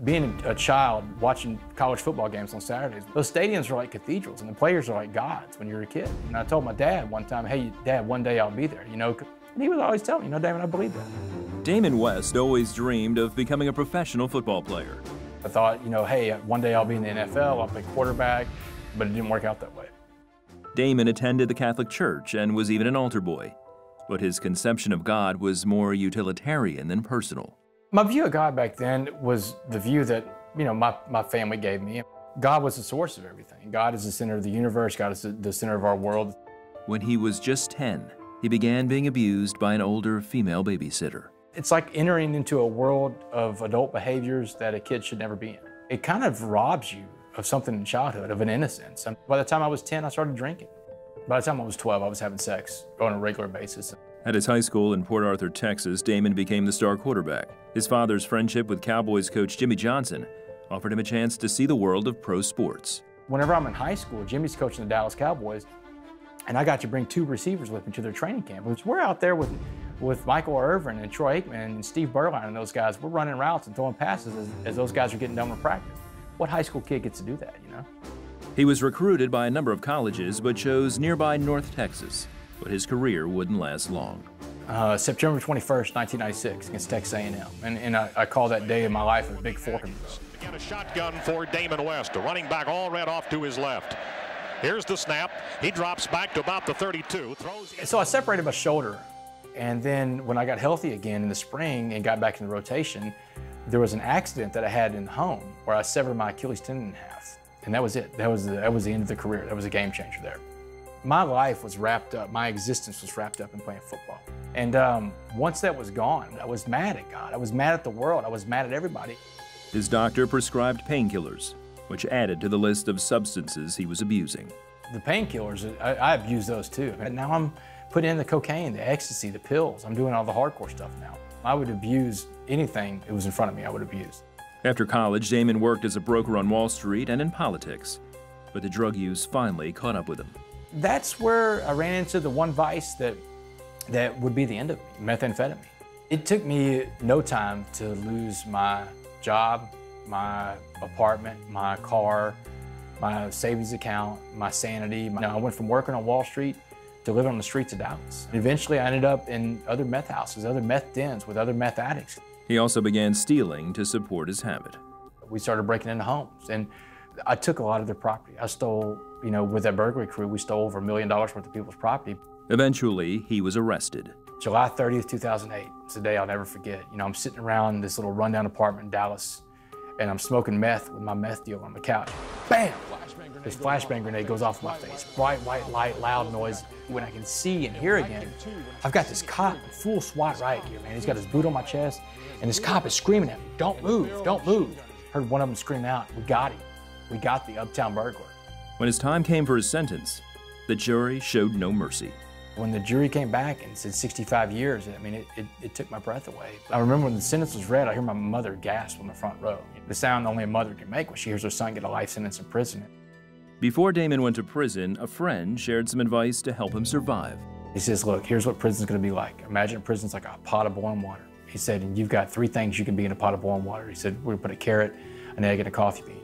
Being a child watching college football games on Saturdays, those stadiums are like cathedrals and the players are like gods when you're a kid. And I told my dad one time, hey, Dad, one day I'll be there, you know? And he would always tell me, you know, Damon, I believe that. Damon West always dreamed of becoming a professional football player. I thought, you know, hey, one day I'll be in the NFL, I'll play quarterback, but it didn't work out that way. Damon attended the Catholic Church and was even an altar boy. But his conception of God was more utilitarian than personal. My view of God back then was the view that, you know, my family gave me. God was the source of everything. God is the center of the universe. God is the center of our world. When he was just 10, he began being abused by an older female babysitter. It's like entering into a world of adult behaviors that a kid should never be in. It kind of robs you of something in childhood, of an innocence. And by the time I was 10, I started drinking. By the time I was 12, I was having sex on a regular basis. At his high school in Port Arthur, Texas, Damon became the star quarterback. His father's friendship with Cowboys coach Jimmy Johnson offered him a chance to see the world of pro sports. Whenever I'm in high school, Jimmy's coaching the Dallas Cowboys, and I got to bring 2 receivers with me to their training camp. We're out there with Michael Irvin and Troy Aikman and Steve Berline and those guys. We're running routes and throwing passes as those guys are getting done with practice. What high school kid gets to do that, you know? He was recruited by a number of colleges, but chose nearby North Texas. But his career wouldn't last long. September 21st, 1996, against Texas A&M. And I call that day of my life a big fork in the road. Again, a shotgun for Damon West, a running back all red off to his left. Here's the snap. He drops back to about the 32. So I separated my shoulder. And then when I got healthy again in the spring and got back in the rotation, there was an accident that I had in the home where I severed my Achilles tendon in half. And that was it. That was the end of the career. That was a game changer there. My life was wrapped up, my existence was wrapped up in playing football. And once that was gone, I was mad at God. I was mad at the world. I was mad at everybody. His doctor prescribed painkillers, which added to the list of substances he was abusing. The painkillers, I abused those too. And now I'm putting in the cocaine, the ecstasy, the pills. I'm doing all the hardcore stuff now. I would abuse anything that was in front of me, I would abuse. After college, Damon worked as a broker on Wall Street and in politics. But the drug use finally caught up with him. That's where I ran into the one vice that would be the end of me, methamphetamine. It took me no time to lose my job, my apartment, my car, my savings account, my sanity. I went from working on Wall Street to living on the streets of Dallas. Eventually, I ended up in other meth houses, other meth dens with other meth addicts. He also began stealing to support his habit. We started breaking into homes, and I took a lot of their property. I stole, you know, with that burglary crew, we stole over $1 million worth of people's property. Eventually, he was arrested. July 30th, 2008. It's a day I'll never forget. You know, I'm sitting around this little rundown apartment in Dallas, and I'm smoking meth with my meth dealer on the couch. Bam! This flashbang grenade goes off in my face. Bright white light, loud noise. When I can see and hear again, I've got this cop in full SWAT riot gear, man. He's got his boot on my chest, and this cop is screaming at me, "Don't move, don't move." Heard one of them scream out, "We got him. We got the uptown burglar." When his time came for his sentence, the jury showed no mercy. When the jury came back and said 65 years, I mean, it took my breath away. I remember when the sentence was read, I hear my mother gasp on the front row. The sound only a mother can make when she hears her son get a life sentence in prison. Before Damon went to prison, a friend shared some advice to help him survive. He says, look, here's what prison's gonna be like. Imagine prison's like a pot of boiling water. He said, and you've got 3 things you can be in a pot of boiling water. He said, we're gonna put a carrot, an egg, and a coffee bean.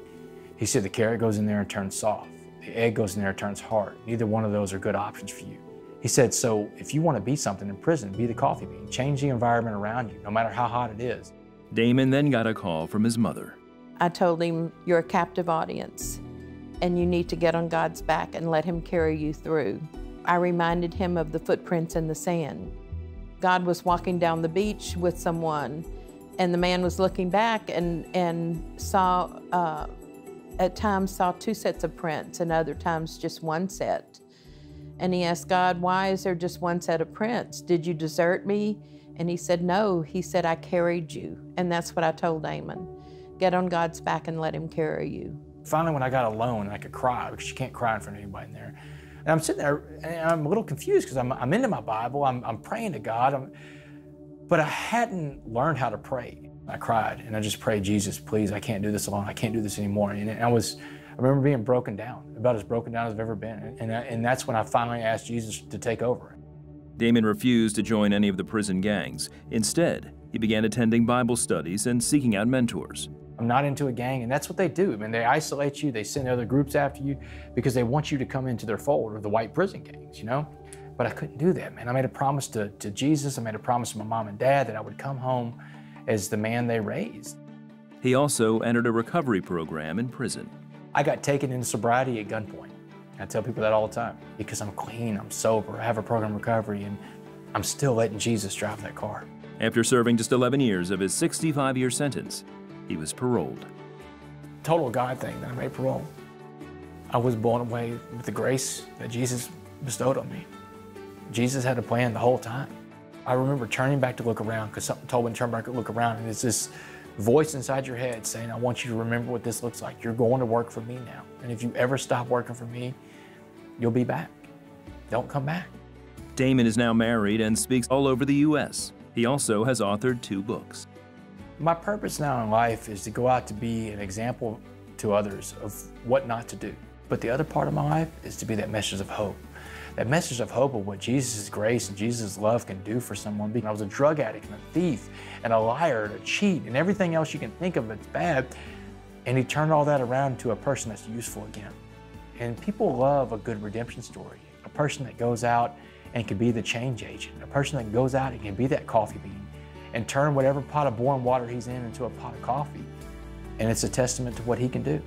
He said, the carrot goes in there and turns soft. The egg goes in there and turns hard. Neither one of those are good options for you. He said, so if you want to be something in prison, be the coffee bean. Change the environment around you, no matter how hot it is. Damon then got a call from his mother. I told him, you're a captive audience, and you need to get on God's back and let him carry you through. I reminded him of the footprints in the sand. God was walking down the beach with someone, and the man was looking back and saw, at times saw 2 sets of prints, and other times just 1 set. And he asked God, why is there just 1 set of prints? Did you desert me? And he said, no. He said, I carried you. And that's what I told Damon. Get on God's back and let him carry you. Finally, when I got alone, I could cry, because you can't cry in front of anybody in there. And I'm sitting there, and I'm a little confused, because I'm into my Bible, I'm praying to God, but I hadn't learned how to pray. I cried, and I just prayed, Jesus, please, I can't do this alone. I can't do this anymore. And I remember being broken down, about as broken down as I've ever been. And that's when I finally asked Jesus to take over. Damon refused to join any of the prison gangs. Instead, he began attending Bible studies and seeking out mentors. I'm not into a gang, and that's what they do. I mean, they isolate you, they send other groups after you because they want you to come into their fold, or the white prison gangs, you know? But I couldn't do that, man. I made a promise to Jesus, I made a promise to my mom and dad that I would come home as the man they raised. He also entered a recovery program in prison. I got taken into sobriety at gunpoint. I tell people that all the time, because I'm clean, I'm sober, I have a program of recovery, and I'm still letting Jesus drive that car. After serving just 11 years of his 65-year sentence, he was paroled. Total God thing that I made parole. I was blown away with the grace that Jesus bestowed on me. Jesus had a plan the whole time. I remember turning back to look around, because something told me to turn back and look around, and it's this voice inside your head saying, I want you to remember what this looks like. You're going to work for me now. And if you ever stop working for me, you'll be back. Don't come back. Damon is now married and speaks all over the U.S. He also has authored 2 books. My purpose now in life is to go out to be an example to others of what not to do. But the other part of my life is to be that message of hope. That message of hope of what Jesus' grace and Jesus' love can do for someone. I was a drug addict and a thief and a liar and a cheat and everything else you can think of that's bad. And he turned all that around to a person that's useful again. And people love a good redemption story. A person that goes out and can be the change agent. A person that goes out and can be that coffee bean and turn whatever pot of boiling water he's in into a pot of coffee. And it's a testament to what he can do.